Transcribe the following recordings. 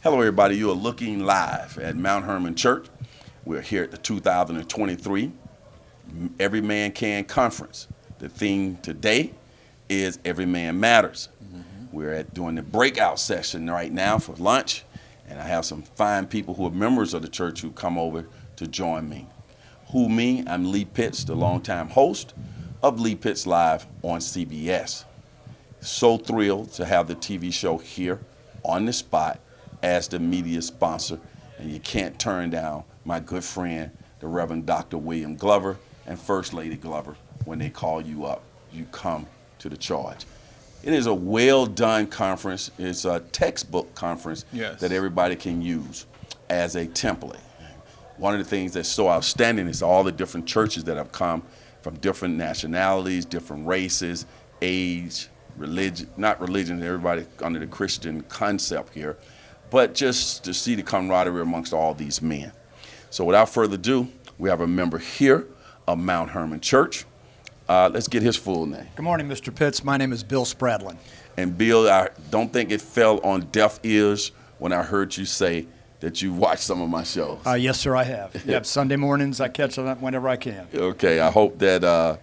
Hello, everybody. You are looking live at Mount Hermon Church. We're here at the 2023 Every Man Can Conference. The theme today is Every Man Matters. We're doing the breakout session right now for lunch, and I have some fine people who are members of the church who come over to join me. Who me? I'm Lee Pitts, the longtime host of Lee Pitts Live on CBS. So thrilled to have the TV show here on the spot as the media sponsor, and you can't turn down my good friend, the Reverend Dr. William Glover and First Lady Glover. When they call you up, you come to the charge. It is a well-done conference. It's a textbook conference that everybody can use as a template. One of the things that's so outstanding is all the different churches that have come from different nationalities, different races, age, religion, not religion, everybody under the Christian concept here, but just to see the camaraderie amongst all these men. So without further ado, we have a member here of Mount Hermon Church. Let's get his full name. Good morning, Mr. Pitts. My name is Bill Spradlin. And Bill, I don't think it fell on deaf ears when I heard you say that you watched some of my shows. Yes, sir, I have. Yep, Sunday mornings, I catch them whenever I can. Okay, I hope that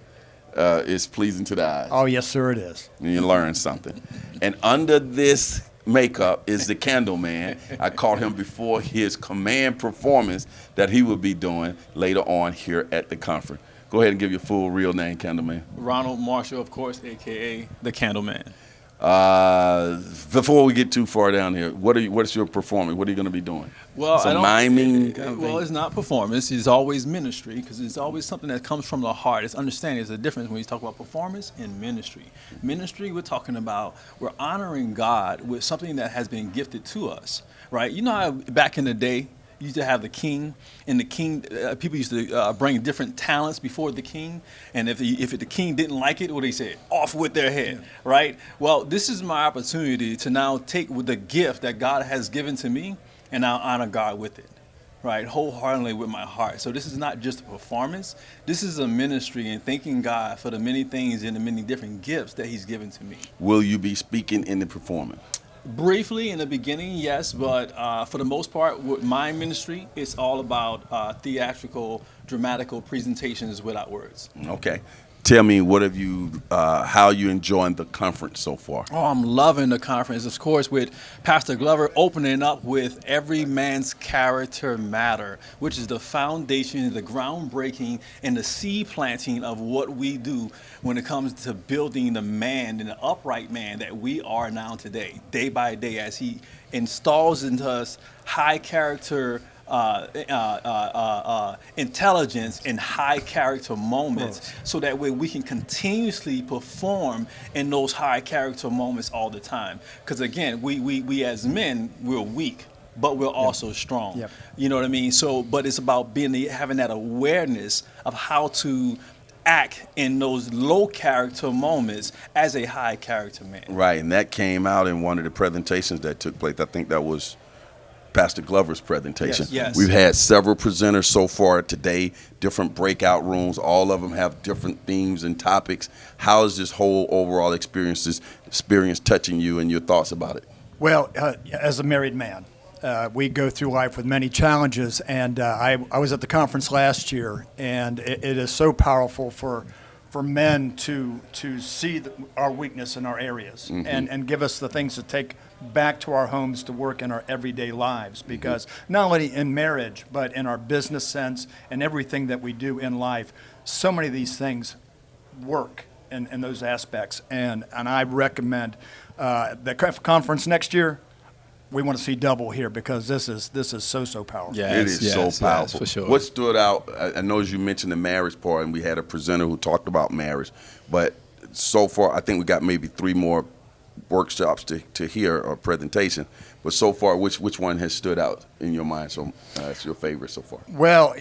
it's pleasing to the eyes. Oh, yes, sir, it is. And you learn something. And under this makeup is the Candle Man. I caught him before his command performance that he will be doing later on here at the conference. Go ahead and give your full real name, Candle Man. Ronald Marshall, of course, a.k.a. the Candle Man. Before we get too far down here, what's your performance? What are you going to be doing? Well, some miming? Well, it's not performance. It's always ministry because it's always something that comes from the heart. It's understanding. There's a difference when you talk about performance and ministry. Ministry, we're talking about we're honoring God with something that has been gifted to us, right? You know how back in the day, you used to have the king, and the king, people used to bring different talents before the king, and if the king didn't like it, what they said, off with their head, right? Well, this is my opportunity to now take with the gift that God has given to me, and I'll honor God with it, right? Wholeheartedly with my heart. So this is not just a performance. This is a ministry and thanking God for the many things and the many different gifts that he's given to me. Will you be speaking in the performance? Briefly in the beginning, yes, but for the most part, with my ministry, it's all about theatrical, dramatical presentations without words. Okay. Tell me, how you enjoying the conference so far? Oh, I'm loving the conference, of course, with Pastor Glover opening up with Every Man's Character Matter, which is the foundation, the groundbreaking, and the seed planting of what we do when it comes to building the man and the upright man that we are now today, day by day, as he installs into us high character intelligence in high character moments, so that way we can continuously perform in those high character moments all the time. Because again, we as men, we're weak, but we're also strong. Yep. You know what I mean? So, but it's about having that awareness of how to act in those low character moments as a high character man. Right, and that came out in one of the presentations that took place. I think that was Pastor Glover's presentation. Yes. We've had several presenters so far today, different breakout rooms. All of them have different themes and topics. How is this whole overall experience touching you and your thoughts about it? Well, as a married man, we go through life with many challenges, and I was at the conference last year, and it is so powerful for men to see our weakness in our areas, and give us the things to take back to our homes to work in our everyday lives, because not only in marriage but in our business sense and everything that we do in life, so many of these things work in those aspects, and I recommend the conference next year. We want to see double here, because this is so powerful. Yes, it is so powerful. For sure. What stood out, I know as you mentioned the marriage part, and we had a presenter who talked about marriage, but so far I think we got maybe 3 more workshops to hear, or presentation. But so far, which one has stood out in your mind? So it's your favorite so far? Well,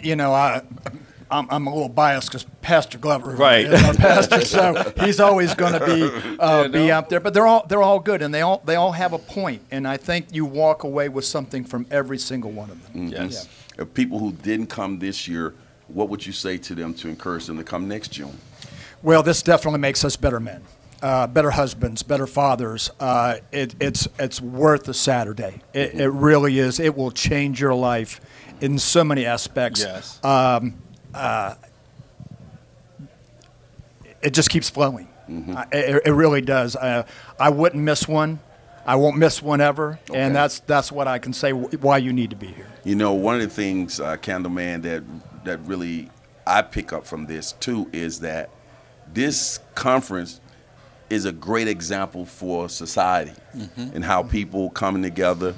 I'm a little biased because Pastor Glover Right. is our pastor, so he's always going to be out there. But they're all good, and they all have a point. And I think you walk away with something from every single one of them. Mm-hmm. Yes. Yeah. If people who didn't come this year, what would you say to them to encourage them to come next June? Well, this definitely makes us better men. better husbands, better fathers. It's worth a Saturday. It really is. It will change your life in so many aspects. Yes. It just keeps flowing. It really does. I wouldn't miss one. I won't miss one ever. Okay. And that's what I can say why you need to be here. You know, one of the things, Candleman, that really I pick up from this too is that this conference is a great example for society and how people coming together,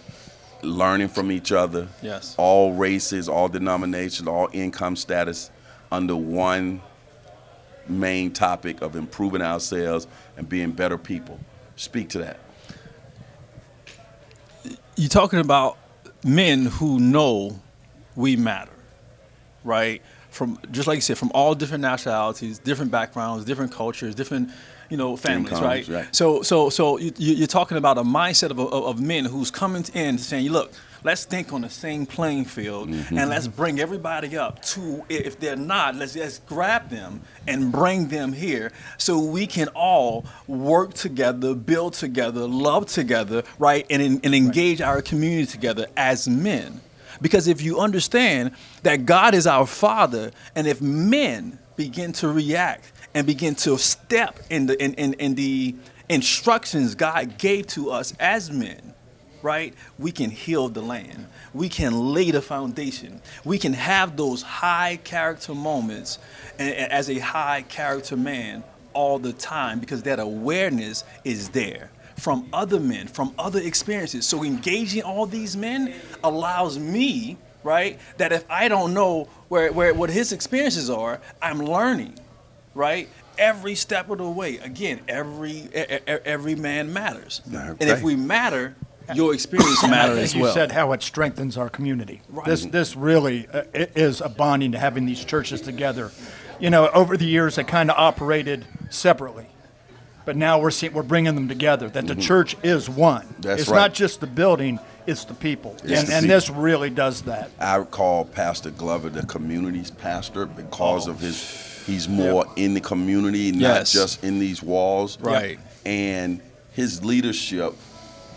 learning from each other. Yes. All races, all denominations, all income status under one main topic of improving ourselves and being better people. Speak to that. You're talking about men who know we matter, right? From just like you said, from all different nationalities, different backgrounds, different cultures, different, families, Incomes, right? So you're talking about a mindset of men who's coming in saying, look, let's think on the same playing field and let's bring everybody up to, if they're not, let's grab them and bring them here so we can all work together, build together, love together, right? And engage our community together as men. Because if you understand that God is our Father, and if men begin to react and begin to step in the instructions God gave to us as men, right, we can heal the land. We can lay the foundation. We can have those high character moments as a high character man all the time because that awareness is there from other men, from other experiences. So engaging all these men allows me, right, that if I don't know what his experiences are, I'm learning, right? Every step of the way. Again, every man matters. Okay. And if we matter, your experience matters as well. You said how it strengthens our community. Right. This really it is a bonding to having these churches together. Over the years they kind of operated separately, but now we're bringing them together. That the church is one. That's it's right. not just the building; it's the people. It's the And people. this really does that. I call Pastor Glover the community's pastor because of he's more in the community, not Yes. just in these walls. Right. And his leadership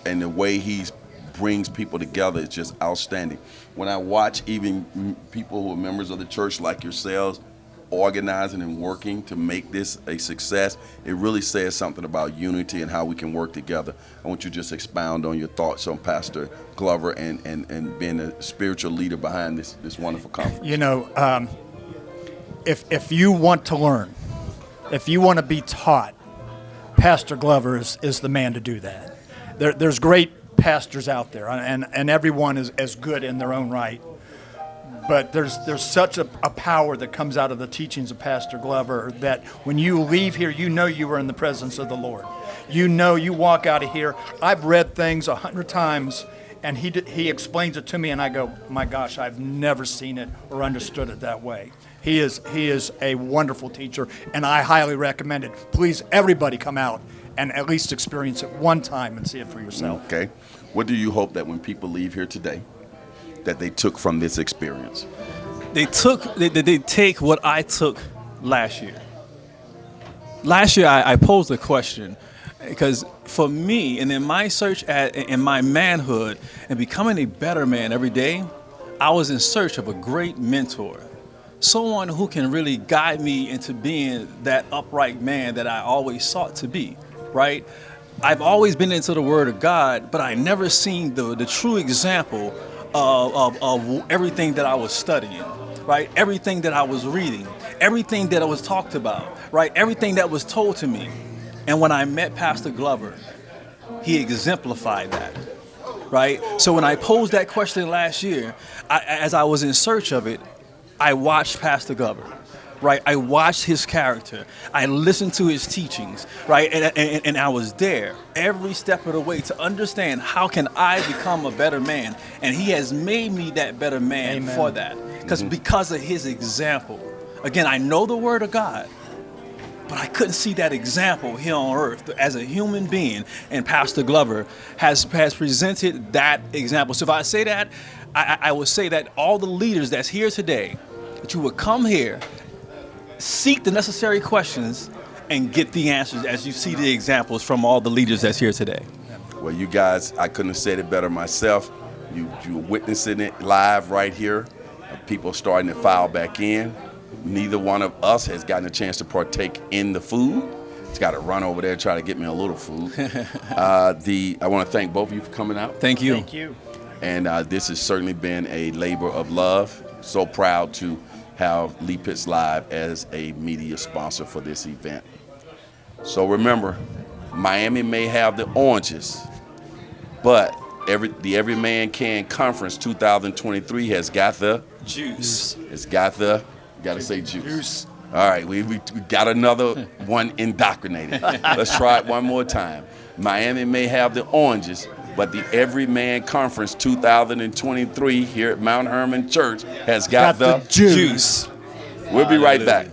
and the way he brings people together is just outstanding. When I watch even people who are members of the church like yourselves organizing and working to make this a success, it really says something about unity and how we can work together. I want you to just expound on your thoughts on Pastor Glover and being a spiritual leader behind this wonderful conference. If you want to learn, if you want to be taught, Pastor Glover is the man to do that. There's great pastors out there, and everyone is as good in their own right. But there's such a power that comes out of the teachings of Pastor Glover that when you leave here, you were in the presence of the Lord. You walk out of here. I've read things 100 times, and he explains it to me, and I go, my gosh, I've never seen it or understood it that way. He is a wonderful teacher, and I highly recommend it. Please, everybody come out and at least experience it one time and see it for yourself. Okay. What do you hope that when people leave here today, that they took from this experience? They take what I took last year. Last year, I posed a question because for me, and in my search in my manhood and becoming a better man every day, I was in search of a great mentor, someone who can really guide me into being that upright man that I always sought to be, right? I've always been into the Word of God, but I never seen the true example of everything that I was studying, right? Everything that I was reading, everything that I was talked about, right? Everything that was told to me. And when I met Pastor Glover, he exemplified that, right? So when I posed that question last year, as I was in search of it, I watched Pastor Glover, right? I watched his character. I listened to his teachings, right? And I was there every step of the way to understand how can I become a better man. And he has made me that better man. Amen. For that. Because of his example. Again, I know the Word of God, but I couldn't see that example here on earth as a human being. And Pastor Glover has presented that example. So if I say that, I would say that all the leaders that's here today, that you would come here, seek the necessary questions, and get the answers as you see the examples from all the leaders that's here today. Well, you guys, I couldn't have said it better myself. You're witnessing it live right here. People starting to file back in. Neither one of us has gotten a chance to partake in the food. It's got to run over there and try to get me a little food. I want to thank both of you for coming out. Thank you. Thank you. And this has certainly been a labor of love. So proud to have Lee Pitts Live as a media sponsor for this event. So remember, Miami may have the oranges, but the Every Man Can Conference 2023 has got the Juice. It's got the, got to say juice. All right, we got another one indoctrinated. Let's try it one more time. Miami may have the oranges, but the Every Man Conference 2023 here at Mount Hermon Church has got the juice. We'll be right back.